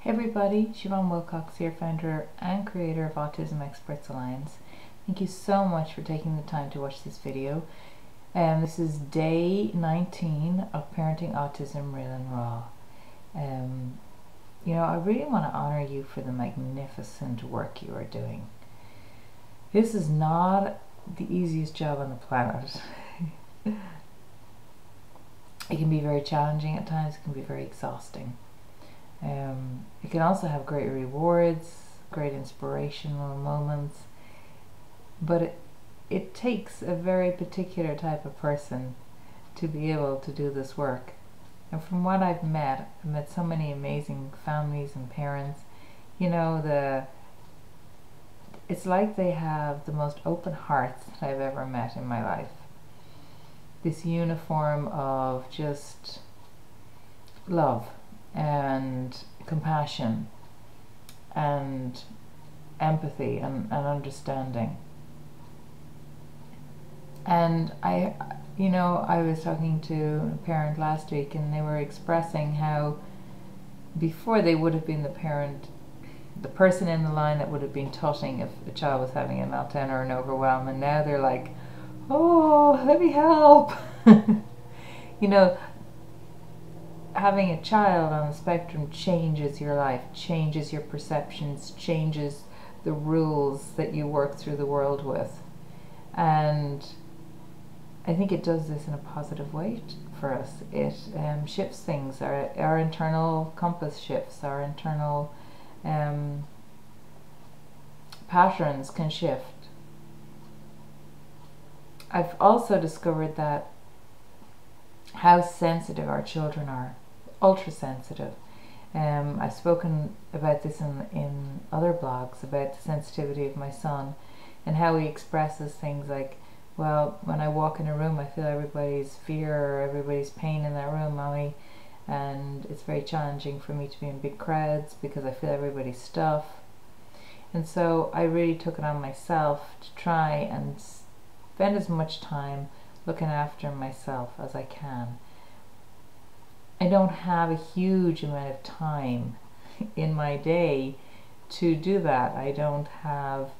Hey everybody, Siobhan Wilcox here, founder and creator of Autism Experts Alliance. Thank you so much for taking the time to watch this video. This is day 19 of Parenting Autism Real and Raw. I really want to honor you for the magnificent work you are doing. This is not the easiest job on the planet. It can be very challenging at times, it can be very exhausting. It can also have great rewards, great inspirational moments, but it takes a very particular type of person to be able to do this work. And from what I've met so many amazing families and parents. It's like they have the most open hearts that I've ever met in my life. This uniform of just love and compassion and empathy and understanding. And I was talking to a parent last week, and they were expressing how before they would have been the person in the line that would have been tutting if a child was having a meltdown or an overwhelm, and now they're like, oh, let me help. Having a child on the spectrum changes your life, changes your perceptions, changes the rules that you work through the world with. And I think it does this in a positive way for us. It shifts things. Our internal compass shifts. Our internal patterns can shift. I've also discovered that how sensitive our children are. Ultra sensitive. I've spoken about this in other blogs about the sensitivity of my son and how he expresses things like, well, when I walk in a room I feel everybody's fear or everybody's pain in that room, mommy, and it's very challenging for me to be in big crowds because I feel everybody's stuff. And so I really took it on myself to try and spend as much time looking after myself as I can. I don't have a huge amount of time in my day to do that. I don't have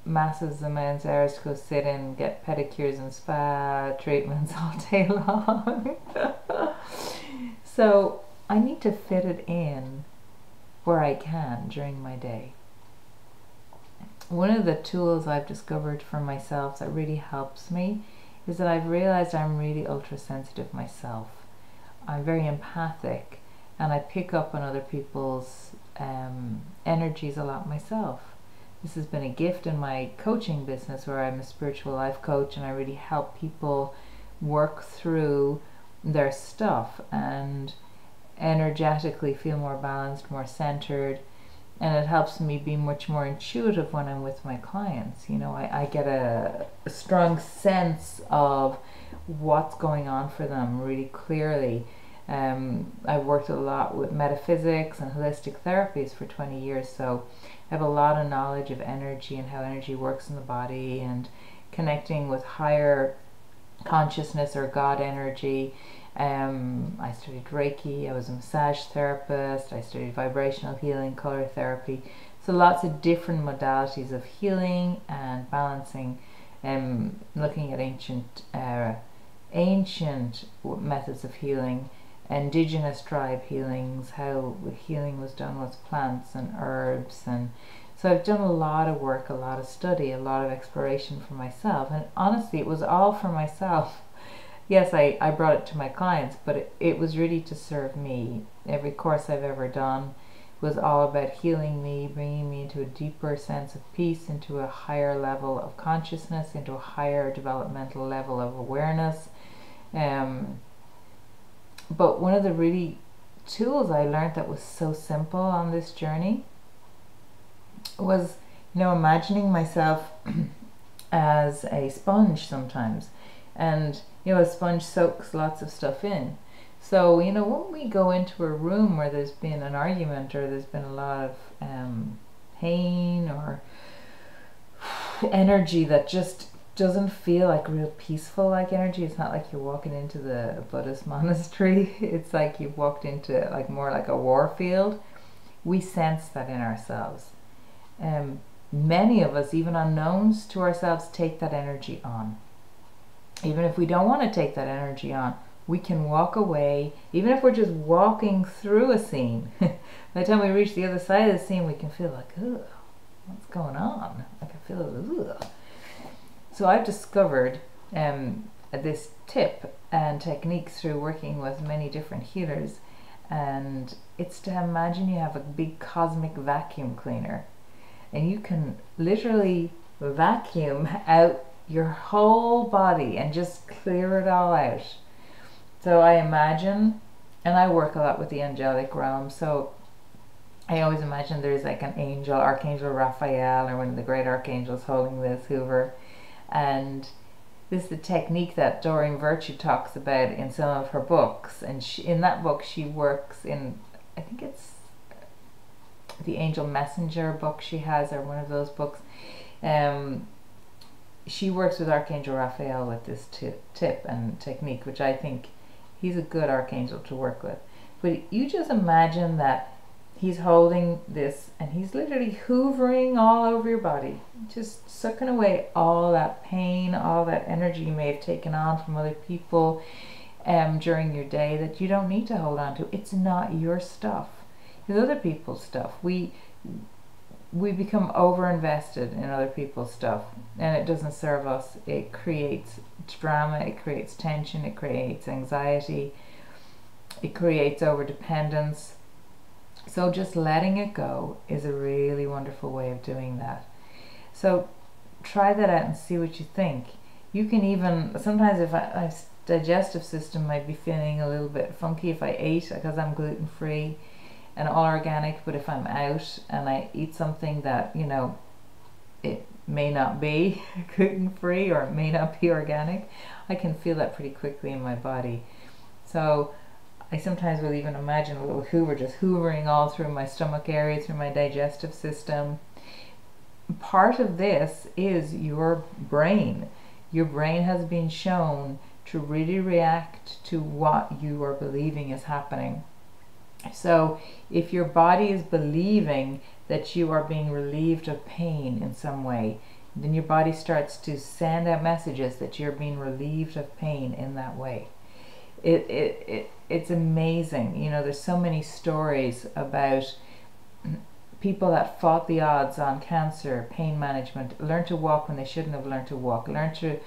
massive amounts of hours to go sit and get pedicures and spa treatments all day long. So I need to fit it in where I can during my day. One of the tools I've discovered for myself that really helps me is that I've realized I'm really ultra sensitive myself. I'm very empathic, and I pick up on other people's energies a lot myself. This has been a gift in my coaching business, where I'm a spiritual life coach and I really help people work through their stuff and energetically feel more balanced, more centered. And it helps me be much more intuitive when I'm with my clients. I get a strong sense of what's going on for them really clearly. I've worked a lot with metaphysics and holistic therapies for 20 years, so I have a lot of knowledge of energy and how energy works in the body, and connecting with higher consciousness or God energy. I studied Reiki, I was a massage therapist, I studied vibrational healing, color therapy. So lots of different modalities of healing and balancing, looking at ancient methods of healing, indigenous tribe healings, how healing was done with plants and herbs. And so I've done a lot of work, a lot of study, a lot of exploration for myself, and honestly it was all for myself. Yes, I brought it to my clients, but it was really to serve me. Every course I've ever done was all about healing me, bringing me into a deeper sense of peace, into a higher level of consciousness, into a higher developmental level of awareness. But one of the really tools I learned that was so simple on this journey was, imagining myself as a sponge sometimes. And a sponge soaks lots of stuff in. So when we go into a room where there's been an argument, or there's been a lot of pain or energy that just doesn't feel like real peaceful like energy. It's not like you're walking into the Buddhist monastery. It's like you've walked into like more like a war field. We sense that in ourselves. Many of us, even unknowns to ourselves, take that energy on. Even if we don't want to take that energy on, we can walk away. Even if we're just walking through a scene, by the time we reach the other side of the scene, we can feel like, ugh, what's going on? I can feel, ugh. So I've discovered this tip and technique through working with many different healers, and it's to imagine you have a big cosmic vacuum cleaner, and you can literally vacuum out your whole body and just clear it all out. So I imagine, and I work a lot with the angelic realm, so I always imagine there's like an angel, Archangel Raphael, or one of the great archangels holding this hoover. And this is the technique that Doreen Virtue talks about in some of her books. And in that book, she works in, I think it's the Angel Messenger book she has, or one of those books. She works with Archangel Raphael with this tip and technique, which I think he's a good archangel to work with. But you just imagine that he's holding this and he's literally hoovering all over your body, just sucking away all that pain, all that energy you may have taken on from other people during your day that you don't need to hold on to. It's not your stuff. It's other people's stuff. We become over invested in other people's stuff, and it doesn't serve us. It creates drama, it creates tension, it creates anxiety, it creates over dependence. So just letting it go is a really wonderful way of doing that. So try that out and see what you think. You can even, sometimes if my digestive system might be feeling a little bit funky if I ate, because I'm gluten-free and all organic, but if I'm out and I eat something that, you know, it may not be gluten-free or it may not be organic, I can feel that pretty quickly in my body. So I sometimes will even imagine a little hoover just hoovering all through my stomach area, through my digestive system. Part of this is your brain. Your brain has been shown to really react to what you are believing is happening. So if your body is believing that you are being relieved of pain in some way, then your body starts to send out messages that you're being relieved of pain in that way. It's amazing. You know, there's so many stories about people that fought the odds on cancer, pain management, learned to walk when they shouldn't have learned to walk, learned to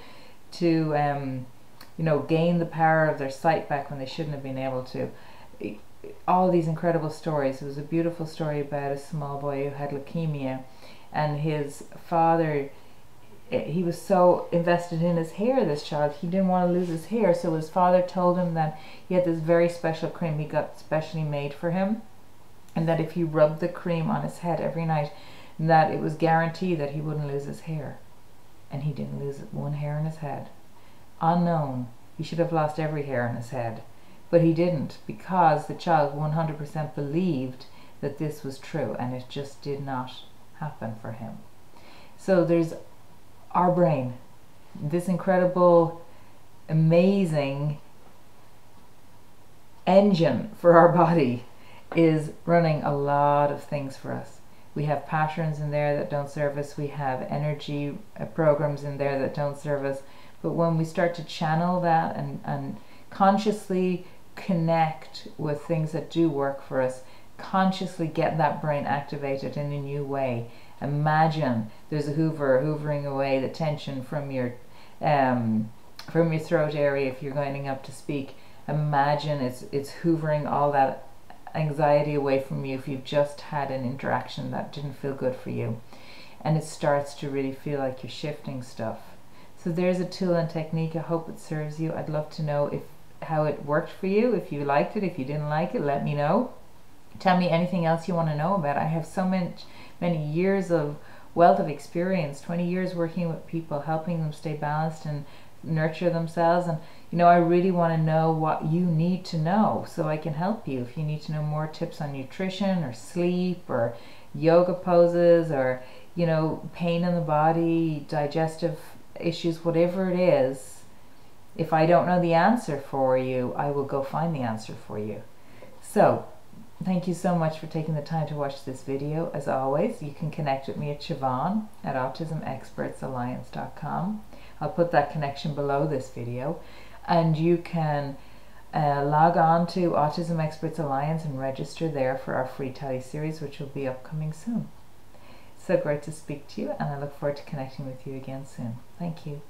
you know, gain the power of their sight back when they shouldn't have been able to. All these incredible stories. There was a beautiful story about a small boy who had leukemia, and his father, he was so invested in his hair, this child, he didn't want to lose his hair, so his father told him that he had this very special cream he got specially made for him, and that if he rubbed the cream on his head every night, that it was guaranteed that he wouldn't lose his hair. And he didn't lose one hair in his head. Unknown. He should have lost every hair in his head. But he didn't, because the child 100% believed that this was true, and it just did not happen for him. So there's our brain, this incredible, amazing engine for our body, is running a lot of things for us. We have patterns in there that don't serve us. We have energy programs in there that don't serve us. But when we start to channel that and consciously connect with things that do work for us, consciously get that brain activated in a new way. Imagine there's a hoover hoovering away the tension from your throat area if you're going up to speak. Imagine it's hoovering all that anxiety away from you if you've just had an interaction that didn't feel good for you, and it starts to really feel like you're shifting stuff. So there's a tool and technique. I hope it serves you. I'd love to know how it worked for you. If you liked it, if you didn't like it, let me know. Tell me anything else you want to know about. I have so many years of wealth of experience, 20 years working with people, helping them stay balanced and nurture themselves. And you know, I really want to know what you need to know so I can help you. If you need to know more tips on nutrition or sleep or yoga poses or, you know, pain in the body, digestive issues, whatever it is, if I don't know the answer for you, I will go find the answer for you. So, thank you so much for taking the time to watch this video. As always, you can connect with me at Siobhan at autismexpertsalliance.com. I'll put that connection below this video, and you can log on to Autism Experts Alliance and register there for our free tele-series, which will be upcoming soon. So great to speak to you, and I look forward to connecting with you again soon. Thank you.